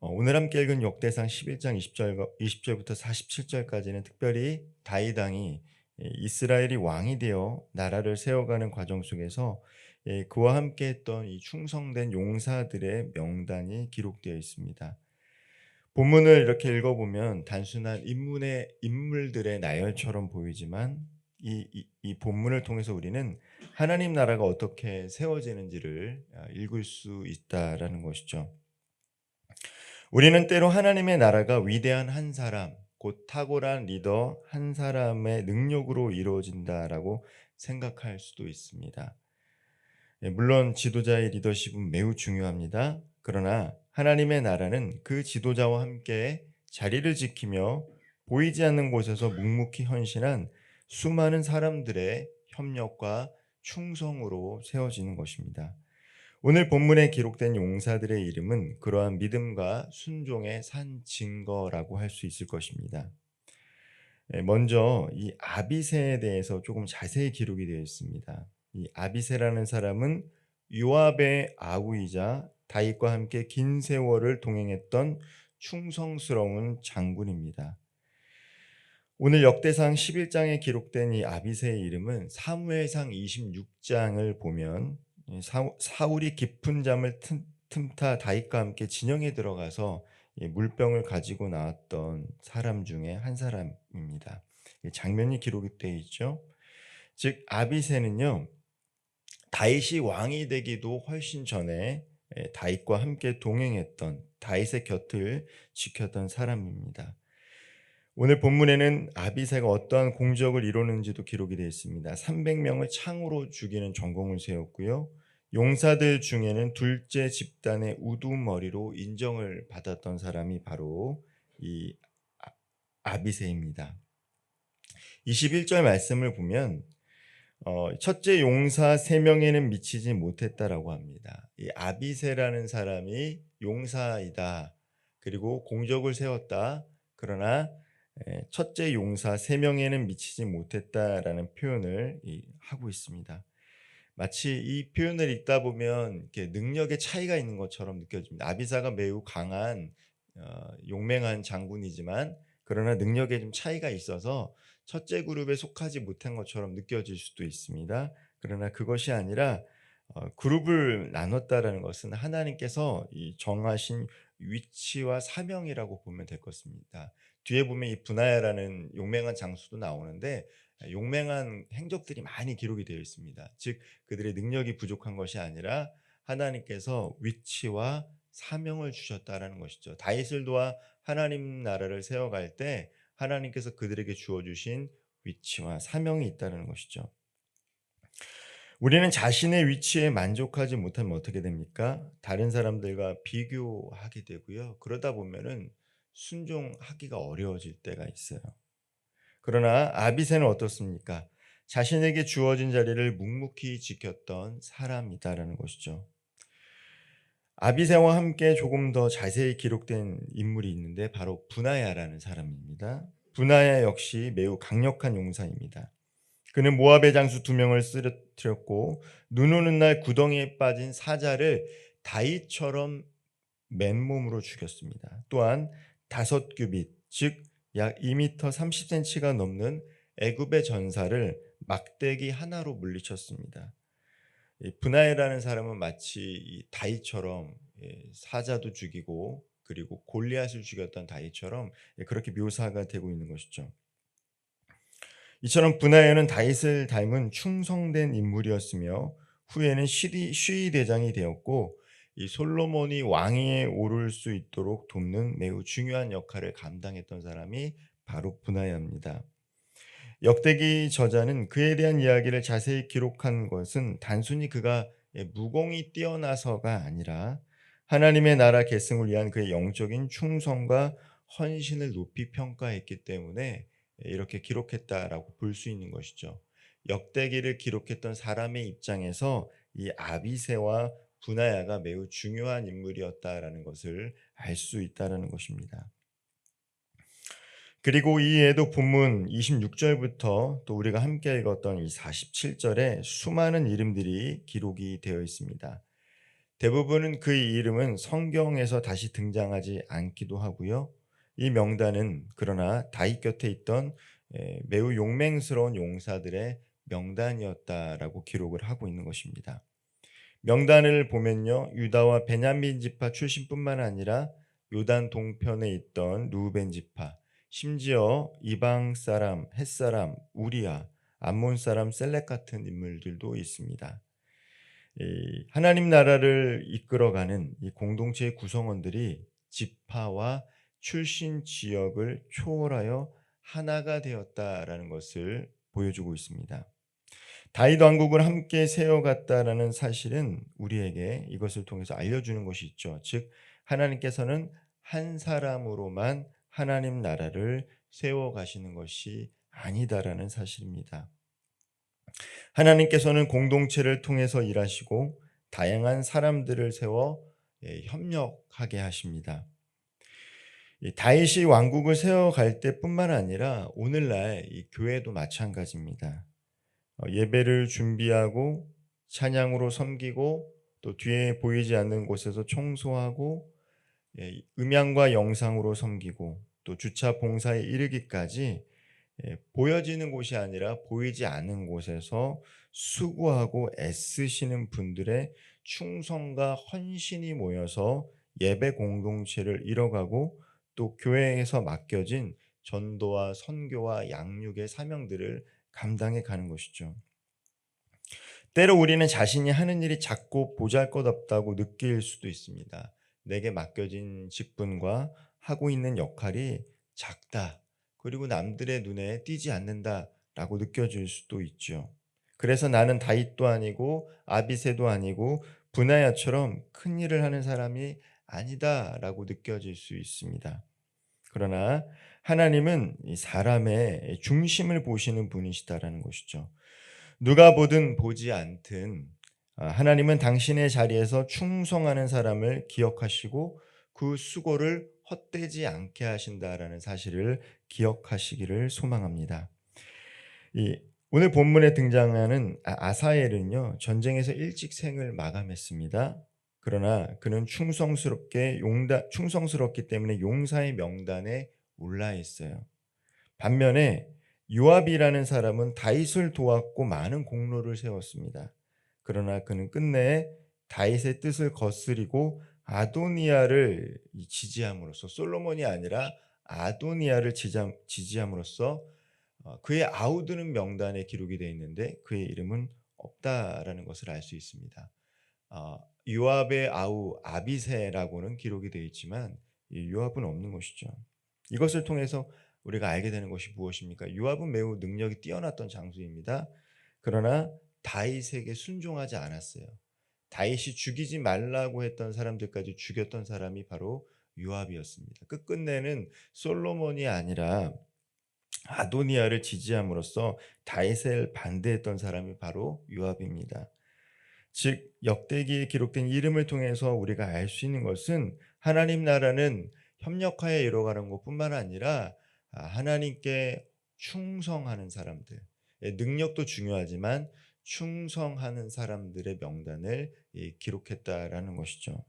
오늘 함께 읽은 역대상 11장 20절부터 47절까지는 특별히 다윗 왕이 이스라엘이 왕이 되어 나라를 세워가는 과정 속에서 그와 함께 했던 이 충성된 용사들의 명단이 기록되어 있습니다. 본문을 이렇게 읽어보면 단순한 인물들의 나열처럼 보이지만 이 본문을 통해서 우리는 하나님 나라가 어떻게 세워지는지를 읽을 수 있다라는 것이죠. 우리는 때로 하나님의 나라가 위대한 한 사람, 곧 탁월한 리더 한 사람의 능력으로 이루어진다라고 생각할 수도 있습니다. 물론 지도자의 리더십은 매우 중요합니다. 그러나 하나님의 나라는 그 지도자와 함께 자리를 지키며 보이지 않는 곳에서 묵묵히 헌신한 수많은 사람들의 협력과 충성으로 세워지는 것입니다. 오늘 본문에 기록된 용사들의 이름은 그러한 믿음과 순종의 산 증거라고 할 수 있을 것입니다. 먼저 이 아비새에 대해서 조금 자세히 기록이 되어 있습니다. 이 아비새라는 사람은 요압의 아우이자 다윗과 함께 긴 세월을 동행했던 충성스러운 장군입니다. 오늘 역대상 11장에 기록된 이 아비새의 이름은 사무엘상 26장을 보면 사울이 깊은 잠을 틈타 다윗과 함께 진영에 들어가서 물병을 가지고 나왔던 사람 중에 한 사람입니다. 장면이 기록이 되어 있죠. 즉 아비새는요, 다윗이 왕이 되기도 훨씬 전에 다윗과 함께 동행했던 다윗의 곁을 지켰던 사람입니다. 오늘 본문에는 아비새가 어떠한 공적을 이루는지도 기록이 되어 있습니다. 300명을 창으로 죽이는 전공을 세웠고요. 용사들 중에는 둘째 집단의 우두머리로 인정을 받았던 사람이 바로 이 아비새입니다. 21절 말씀을 보면 첫째 용사 3명에는 미치지 못했다라고 합니다. 이 아비새라는 사람이 용사이다. 그리고 공적을 세웠다. 그러나 첫째 용사 3명에는 미치지 못했다라는 표현을 하고 있습니다. 마치 이 표현을 읽다 보면 이렇게 능력의 차이가 있는 것처럼 느껴집니다. 아비사가 매우 강한 용맹한 장군이지만 그러나 능력에 좀 차이가 있어서 첫째 그룹에 속하지 못한 것처럼 느껴질 수도 있습니다. 그러나 그것이 아니라 그룹을 나눴다라는 것은 하나님께서 이 정하신 위치와 사명이라고 보면 될 것입니다. 뒤에 보면 이 분하야라는 용맹한 장수도 나오는데 용맹한 행적들이 많이 기록이 되어 있습니다. 즉 그들의 능력이 부족한 것이 아니라 하나님께서 위치와 사명을 주셨다라는 것이죠. 다윗을 도와 하나님 나라를 세워갈 때 하나님께서 그들에게 주어주신 위치와 사명이 있다는 것이죠. 우리는 자신의 위치에 만족하지 못하면 어떻게 됩니까? 다른 사람들과 비교하게 되고요. 그러다 보면은 순종하기가 어려워질 때가 있어요. 그러나 아비새는 어떻습니까? 자신에게 주어진 자리를 묵묵히 지켰던 사람이다라는 것이죠. 아비새와 함께 조금 더 자세히 기록된 인물이 있는데 바로 분하야라는 사람입니다. 분하야 역시 매우 강력한 용사입니다. 그는 모압의 장수 2명을 쓰러뜨렸고 눈 오는 날 구덩이에 빠진 사자를 다윗처럼 맨몸으로 죽였습니다. 또한 5규빗 즉 약 2m 30cm가 넘는 애굽의 전사를 막대기 하나로 물리쳤습니다. 이 분하야라는 사람은 마치 이 다윗처럼 사자도 죽이고 그리고 골리앗을 죽였던 다윗처럼 그렇게 묘사가 되고 있는 것이죠. 이처럼 분하야는 다윗을 닮은 충성된 인물이었으며 후에는 시위 대장이 되었고 이 솔로몬이 왕위에 오를 수 있도록 돕는 매우 중요한 역할을 감당했던 사람이 바로 분하야입니다. 역대기 저자는 그에 대한 이야기를 자세히 기록한 것은 단순히 그가 무공이 뛰어나서가 아니라 하나님의 나라 계승을 위한 그의 영적인 충성과 헌신을 높이 평가했기 때문에 이렇게 기록했다라고 볼 수 있는 것이죠. 역대기를 기록했던 사람의 입장에서 이 아비새와 분하야가 매우 중요한 인물이었다라는 것을 알 수 있다라는 것입니다. 그리고 이에도 본문 26절부터 또 우리가 함께 읽었던 이 47절에 수많은 이름들이 기록이 되어 있습니다. 대부분은 그 이름은 성경에서 다시 등장하지 않기도 하고요. 이 명단은 그러나 다윗 곁에 있던 매우 용맹스러운 용사들의 명단이었다라고 기록을 하고 있는 것입니다. 명단을 보면요, 유다와 베냐민 지파 출신뿐만 아니라 요단 동편에 있던 루벤 지파, 심지어 이방 사람, 헷 사람, 우리아, 암몬 사람 셀렉 같은 인물들도 있습니다. 이 하나님 나라를 이끌어가는 이 공동체의 구성원들이 지파와 출신 지역을 초월하여 하나가 되었다라는 것을 보여주고 있습니다. 다윗 왕국을 함께 세워갔다라는 사실은 우리에게 이것을 통해서 알려주는 것이 있죠. 즉 하나님께서는 한 사람으로만 하나님 나라를 세워가시는 것이 아니다라는 사실입니다. 하나님께서는 공동체를 통해서 일하시고 다양한 사람들을 세워 협력하게 하십니다. 다윗이 왕국을 세워갈 때뿐만 아니라 오늘날 이 교회도 마찬가지입니다. 예배를 준비하고 찬양으로 섬기고 또 뒤에 보이지 않는 곳에서 청소하고 음향과 영상으로 섬기고 또 주차 봉사에 이르기까지 보여지는 곳이 아니라 보이지 않는 곳에서 수고하고 애쓰시는 분들의 충성과 헌신이 모여서 예배 공동체를 이뤄가고 또 교회에서 맡겨진 전도와 선교와 양육의 사명들을 감당해 가는 것이죠. 때로 우리는 자신이 하는 일이 작고 보잘것없다고 느낄 수도 있습니다. 내게 맡겨진 직분과 하고 있는 역할이 작다. 그리고 남들의 눈에 띄지 않는다라고 느껴질 수도 있죠. 그래서 나는 다윗도 아니고 아비새도 아니고 분하야처럼 큰 일을 하는 사람이 아니다라고 느껴질 수 있습니다. 그러나 하나님은 이 사람의 중심을 보시는 분이시다라는 것이죠. 누가 보든 보지 않든 하나님은 당신의 자리에서 충성하는 사람을 기억하시고 그 수고를 헛되지 않게 하신다라는 사실을 기억하시기를 소망합니다. 이 오늘 본문에 등장하는 아사엘은요, 전쟁에서 일찍 생을 마감했습니다. 그러나 그는 충성스럽기 때문에 용사의 명단에 올라 있어요. 반면에 요압이라는 사람은 다윗을 도왔고 많은 공로를 세웠습니다. 그러나 그는 끝내 다윗의 뜻을 거스리고 아도니아를 지지함으로써, 솔로몬이 아니라 아도니아를 지지함으로써 그의 아우드는 명단에 기록이 되어 있는데 그의 이름은 없다라는 것을 알 수 있습니다. 요압의 아우 아비새라고는 기록이 되어 있지만 이 요압은 없는 것이죠. 이것을 통해서 우리가 알게 되는 것이 무엇입니까? 요압은 매우 능력이 뛰어났던 장수입니다. 그러나 다윗에게 순종하지 않았어요. 다윗이 죽이지 말라고 했던 사람들까지 죽였던 사람이 바로 요압이었습니다. 끝끝내는 솔로몬이 아니라 아도니아를 지지함으로써 다윗을 반대했던 사람이 바로 요압입니다. 즉 역대기에 기록된 이름을 통해서 우리가 알 수 있는 것은 하나님 나라는 협력하여 이루어가는 것뿐만 아니라 하나님께 충성하는 사람들, 능력도 중요하지만 충성하는 사람들의 명단을 기록했다라는 것이죠.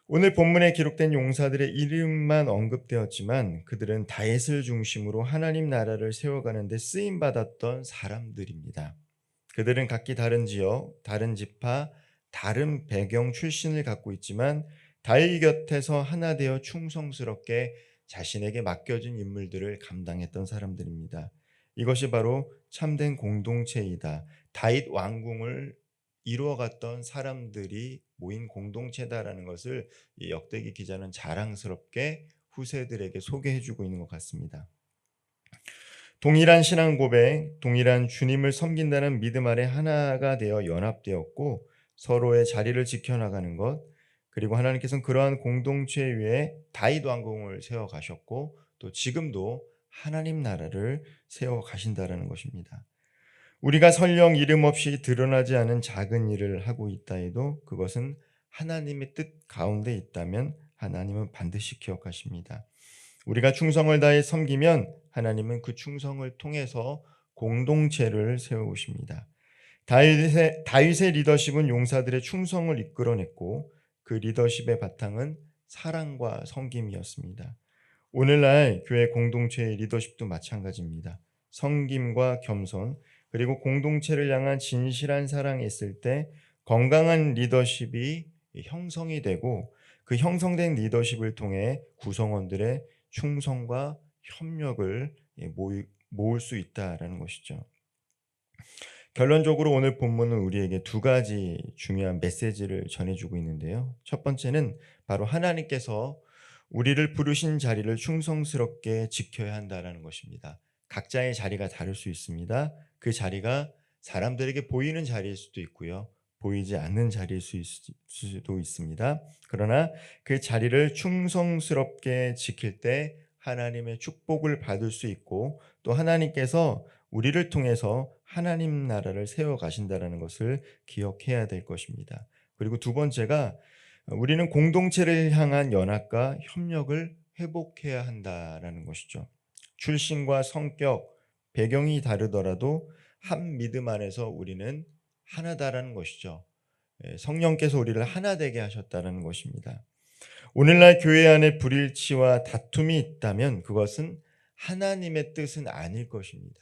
오늘 본문에 기록된 용사들의 이름만 언급되었지만 그들은 다윗을 중심으로 하나님 나라를 세워가는 데 쓰임 받았던 사람들입니다. 그들은 각기 다른 지역, 다른 지파, 다른 배경 출신을 갖고 있지만 다윗 곁에서 하나 되어 충성스럽게 자신에게 맡겨진 인물들을 감당했던 사람들입니다. 이것이 바로 참된 공동체이다. 다윗 왕궁을 이루어갔던 사람들이 모인 공동체다라는 것을 이 역대기 기자는 자랑스럽게 후세들에게 소개해주고 있는 것 같습니다. 동일한 신앙 고백, 동일한 주님을 섬긴다는 믿음 아래 하나가 되어 연합되었고 서로의 자리를 지켜나가는 것, 그리고 하나님께서는 그러한 공동체 위에 다윗 왕궁을 세워 가셨고 또 지금도 하나님 나라를 세워 가신다라는 것입니다. 우리가 설령 이름 없이 드러나지 않은 작은 일을 하고 있다 해도 그것은 하나님의 뜻 가운데 있다면 하나님은 반드시 기억하십니다. 우리가 충성을 다해 섬기면 하나님은 그 충성을 통해서 공동체를 세우십니다. 다윗의 리더십은 용사들의 충성을 이끌어냈고 그 리더십의 바탕은 사랑과 섬김이었습니다. 오늘날 교회 공동체의 리더십도 마찬가지입니다. 섬김과 겸손 그리고 공동체를 향한 진실한 사랑이 있을 때 건강한 리더십이 형성이 되고 그 형성된 리더십을 통해 구성원들의 충성과 협력을 모을 수 있다라는 것이죠. 결론적으로 오늘 본문은 우리에게 두 가지 중요한 메시지를 전해주고 있는데요. 첫 번째는 바로 하나님께서 우리를 부르신 자리를 충성스럽게 지켜야 한다는 것입니다. 각자의 자리가 다를 수 있습니다. 그 자리가 사람들에게 보이는 자리일 수도 있고요. 보이지 않는 자리일 수도 있습니다. 그러나 그 자리를 충성스럽게 지킬 때 하나님의 축복을 받을 수 있고 또 하나님께서 우리를 통해서 하나님 나라를 세워 가신다라는 것을 기억해야 될 것입니다. 그리고 두 번째가 우리는 공동체를 향한 연합과 협력을 회복해야 한다라는 것이죠. 출신과 성격, 배경이 다르더라도 한 믿음 안에서 우리는 하나다라는 것이죠. 성령께서 우리를 하나 되게 하셨다는 것입니다. 오늘날 교회 안에 불일치와 다툼이 있다면 그것은 하나님의 뜻은 아닐 것입니다.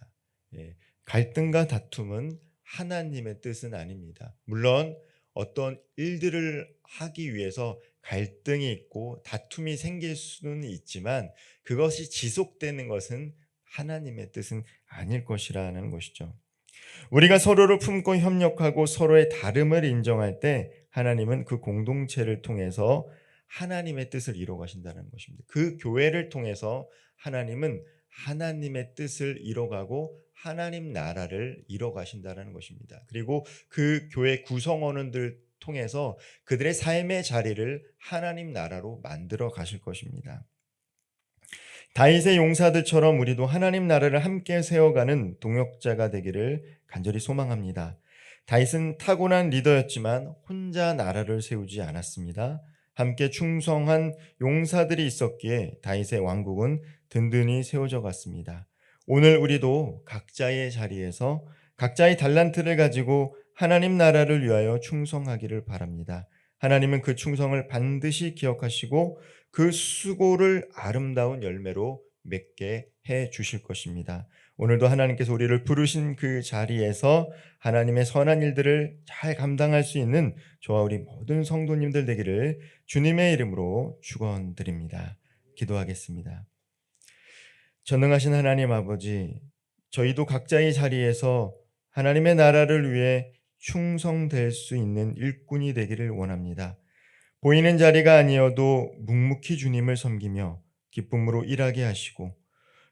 갈등과 다툼은 하나님의 뜻은 아닙니다. 물론 어떤 일들을 하기 위해서 갈등이 있고 다툼이 생길 수는 있지만 그것이 지속되는 것은 하나님의 뜻은 아닐 것이라는 것이죠. 우리가 서로를 품고 협력하고 서로의 다름을 인정할 때 하나님은 그 공동체를 통해서 하나님의 뜻을 이루어 가신다는 것입니다. 그 교회를 통해서 하나님은 하나님의 뜻을 이뤄가고 하나님 나라를 이뤄 가신다는 것입니다. 그리고 그 교회 구성원들 통해서 그들의 삶의 자리를 하나님 나라로 만들어 가실 것입니다. 다윗의 용사들처럼 우리도 하나님 나라를 함께 세워가는 동역자가 되기를 간절히 소망합니다. 다윗은 타고난 리더였지만 혼자 나라를 세우지 않았습니다. 함께 충성한 용사들이 있었기에 다윗의 왕국은 든든히 세워져 갔습니다. 오늘 우리도 각자의 자리에서 각자의 달란트를 가지고 하나님 나라를 위하여 충성하기를 바랍니다. 하나님은 그 충성을 반드시 기억하시고 그 수고를 아름다운 열매로 맺게 해 주실 것입니다. 오늘도 하나님께서 우리를 부르신 그 자리에서 하나님의 선한 일들을 잘 감당할 수 있는 저와 우리 모든 성도님들 되기를 주님의 이름으로 축원드립니다. 기도하겠습니다. 전능하신 하나님 아버지, 저희도 각자의 자리에서 하나님의 나라를 위해 충성될 수 있는 일꾼이 되기를 원합니다. 보이는 자리가 아니어도 묵묵히 주님을 섬기며 기쁨으로 일하게 하시고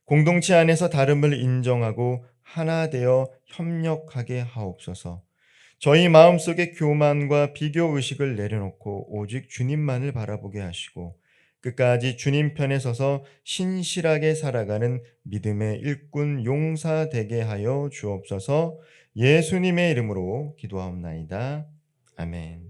공동체 안에서 다름을 인정하고 하나 되어 협력하게 하옵소서. 저희 마음속에 교만과 비교 의식을 내려놓고 오직 주님만을 바라보게 하시고 끝까지 주님 편에 서서 신실하게 살아가는 믿음의 일꾼 용사 되게 하여 주옵소서. 예수님의 이름으로 기도하옵나이다. 아멘.